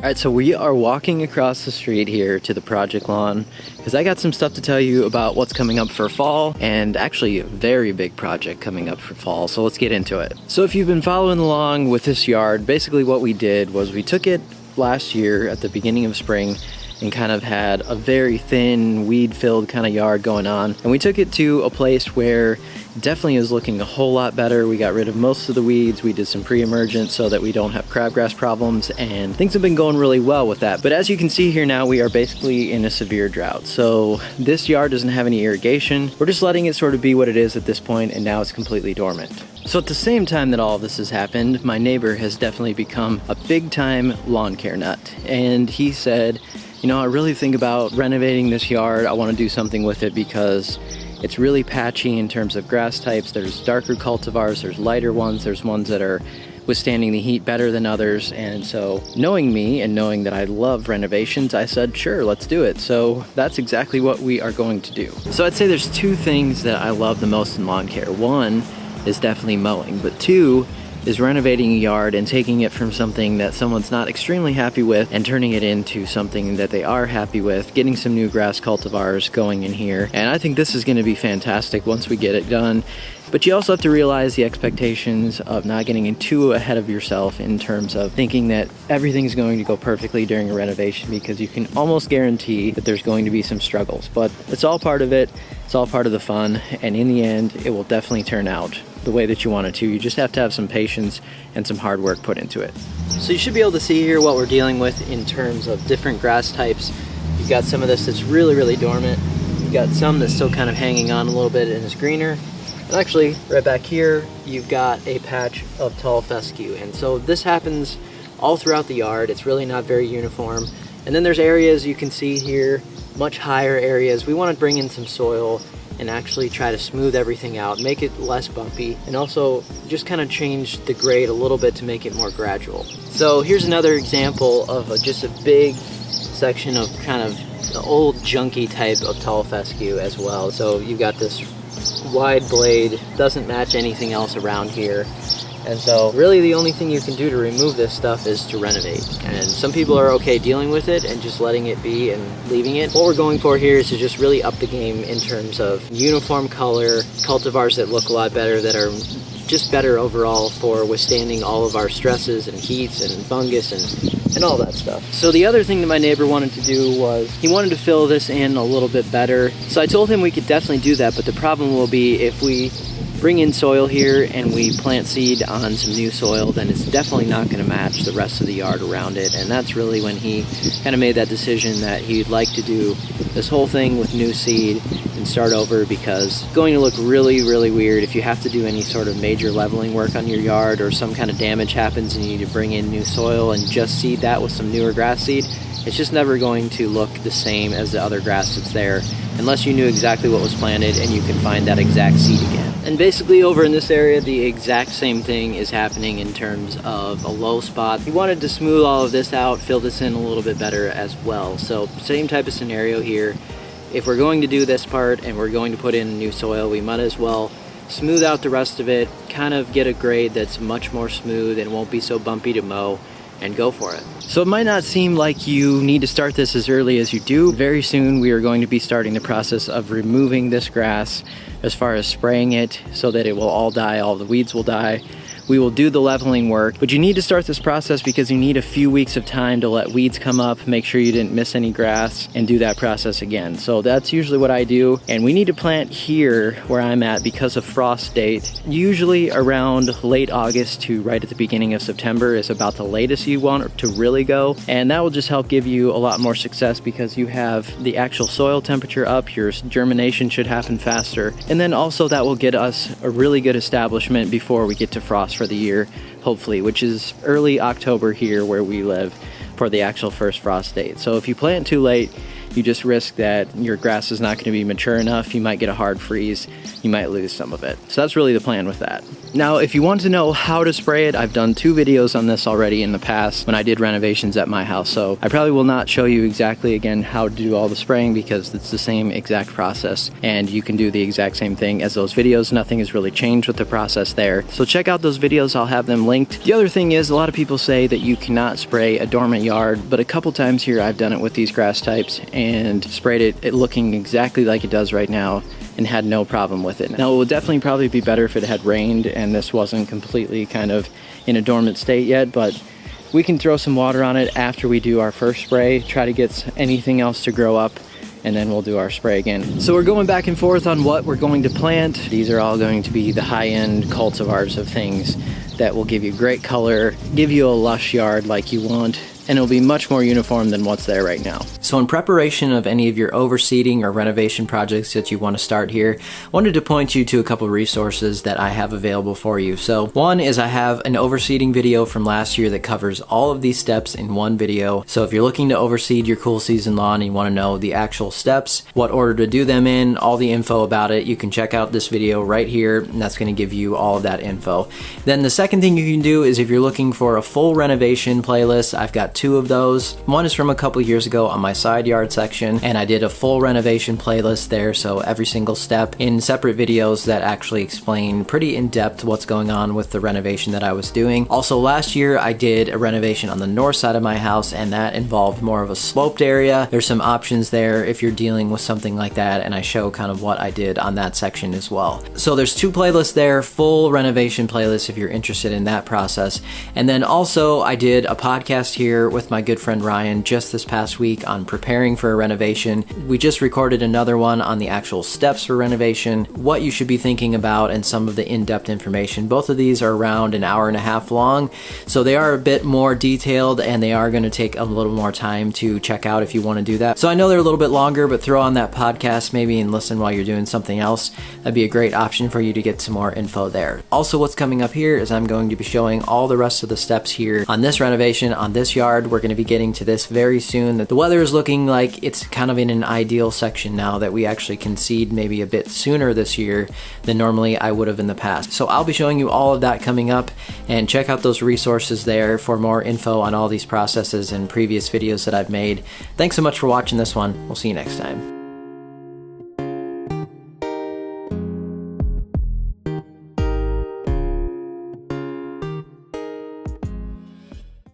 Alright, so we are walking across the street here to the project lawn because I got some stuff to tell you about what's coming up for fall, and actually a very big project coming up for fall, so let's get into it. So if you've been following along with this yard, basically what we did was we took it last year at the beginning of spring and kind of had a very thin, weed-filled kind of yard going on, and we took it to a place where definitely is looking a whole lot better. We got rid of most of the weeds, we did some pre-emergent so that we don't have crabgrass problems, and things have been going really well with that. But as you can see here now, we are basically in a severe drought. So this yard doesn't have any irrigation. We're just letting it sort of be what it is at this point, and now it's completely dormant. So at the same time that all of this has happened, my neighbor has definitely become a big-time lawn care nut. And he said, you know, I really think about renovating this yard. I want to do something with it because it's really patchy in terms of grass types. There's darker cultivars, there's lighter ones, there's ones that are withstanding the heat better than others. And so knowing me and knowing that I love renovations, I said, sure, let's do it. So that's exactly what we are going to do. So I'd say there's two things that I love the most in lawn care. One is definitely mowing, but two is renovating a yard and taking it from something that someone's not extremely happy with and turning it into something that they are happy with, getting some new grass cultivars going in here. And I think this is going to be fantastic once we get it done. But you also have to realize the expectations of not getting too ahead of yourself in terms of thinking that everything's going to go perfectly during a renovation, because you can almost guarantee that there's going to be some struggles. But it's all part of it, it's all part of the fun, and in the end, it will definitely turn out the way that you want it to. You just have to have some patience and some hard work put into it. So you should be able to see here what we're dealing with in terms of different grass types. You've got some of this that's really dormant. You've got some that's still kind of hanging on a little bit and is greener. And actually, right back here, you've got a patch of tall fescue. And so this happens all throughout the yard. It's really not very uniform. And then there's areas you can see here, much higher areas. We want to bring in some soil and actually try to smooth everything out, make it less bumpy, and also just kind of change the grade a little bit to make it more gradual. So here's another example of just a big section of kind of the old junky type of tall fescue as well. So you've got this wide blade, doesn't match anything else around here. And so really the only thing you can do to remove this stuff is to renovate. And some people are okay dealing with it and just letting it be and leaving it. What we're going for here is to just really up the game in terms of uniform color, cultivars that look a lot better, that are just better overall for withstanding all of our stresses and heats and fungus and all that stuff. So the other thing that my neighbor wanted to do was he wanted to fill this in a little bit better. So I told him we could definitely do that, but the problem will be if we bring in soil here and we plant seed on some new soil, then it's definitely not going to match the rest of the yard around it. And that's really when he kind of made that decision that he'd like to do this whole thing with new seed and start over, because it's going to look really weird if you have to do any sort of major leveling work on your yard, or some kind of damage happens and you need to bring in new soil and just seed that with some newer grass seed. It's just never going to look the same as the other grass that's there unless you knew exactly what was planted and you can find that exact seed again. And basically over in this area, the exact same thing is happening in terms of a low spot. We wanted to smooth all of this out, fill this in a little bit better as well. So same type of scenario here. If we're going to do this part and we're going to put in new soil, we might as well smooth out the rest of it, kind of get a grade that's much more smooth and won't be so bumpy to mow, and go for it. So it might not seem like you need to start this as early as you do. Very soon we are going to be starting the process of removing this grass, as far as spraying it so that it will all die, all the weeds will die. We will do the leveling work, but you need to start this process because you need a few weeks of time to let weeds come up, make sure you didn't miss any grass, and do that process again. So that's usually what I do. And we need to plant here where I'm at because of frost date. Usually around late August to right at the beginning of September is about the latest you want to really go. And that will just help give you a lot more success because you have the actual soil temperature up, your germination should happen faster. And then also that will get us a really good establishment before we get to frost for the year, hopefully, which is early October here where we live for the actual first frost date. So if you plant too late, You just risk that your grass is not going to be mature enough. You might get a hard freeze. You might lose some of it. So that's really the plan with that. Now, if you want to know how to spray it, I've done 2 videos on this already in the past when I did renovations at my house. So I probably will not show you exactly again how to do all the spraying because it's the same exact process and you can do the exact same thing as those videos. Nothing has really changed with the process there. So check out those videos. I'll have them linked. The other thing is a lot of people say that you cannot spray a dormant yard, but a couple times here I've done it with these grass types and sprayed it looking exactly like it does right now and had no problem with it. Now, it would definitely probably be better if it had rained and this wasn't completely kind of in a dormant state yet, but we can throw some water on it after we do our first spray, try to get anything else to grow up, and then we'll do our spray again. So we're going back and forth on what we're going to plant. These are all going to be the high-end cultivars of things that will give you great color, give you a lush yard like you want, and it'll be much more uniform than what's there right now. So in preparation of any of your overseeding or renovation projects that you want to start here, I wanted to point you to a couple resources that I have available for you. So one is I have an overseeding video from last year that covers all of these steps in one video. So if you're looking to overseed your cool season lawn and you want to know the actual steps, what order to do them in, all the info about it, you can check out this video right here, and that's going to give you all of that info. Then the second thing you can do is if you're looking for a full renovation playlist, I've got 2 of those. One is from a couple years ago on my side yard section, and I did a full renovation playlist there, so every single step in separate videos that actually explain pretty in depth what's going on with the renovation that I was doing. Also last year I did a renovation on the north side of my house, and that involved more of a sloped area. There's some options there if you're dealing with something like that, and I show kind of what I did on that section as well. So there's 2 playlists there, full renovation playlist if you're interested in that process. And then also I did a podcast here with my good friend Ryan just this past week on preparing for a renovation. We just recorded another one on the actual steps for renovation, what you should be thinking about, and some of the in-depth information. Both of these are around an hour and a half long, so they are a bit more detailed and they are going to take a little more time to check out if you want to do that. So I know they're a little bit longer, but throw on that podcast maybe and listen while you're doing something else. That'd be a great option for you to get some more info there. Also, what's coming up here is I'm going to be showing all the rest of the steps here on this renovation, on this yard. We're going to be getting to this very soon. The weather is looking like it's kind of in an ideal section now that we actually can seed maybe a bit sooner this year than normally I would have in the past. So I'll be showing you all of that coming up, and check out those resources there for more info on all these processes and previous videos that I've made. Thanks so much for watching this one. We'll see you next time.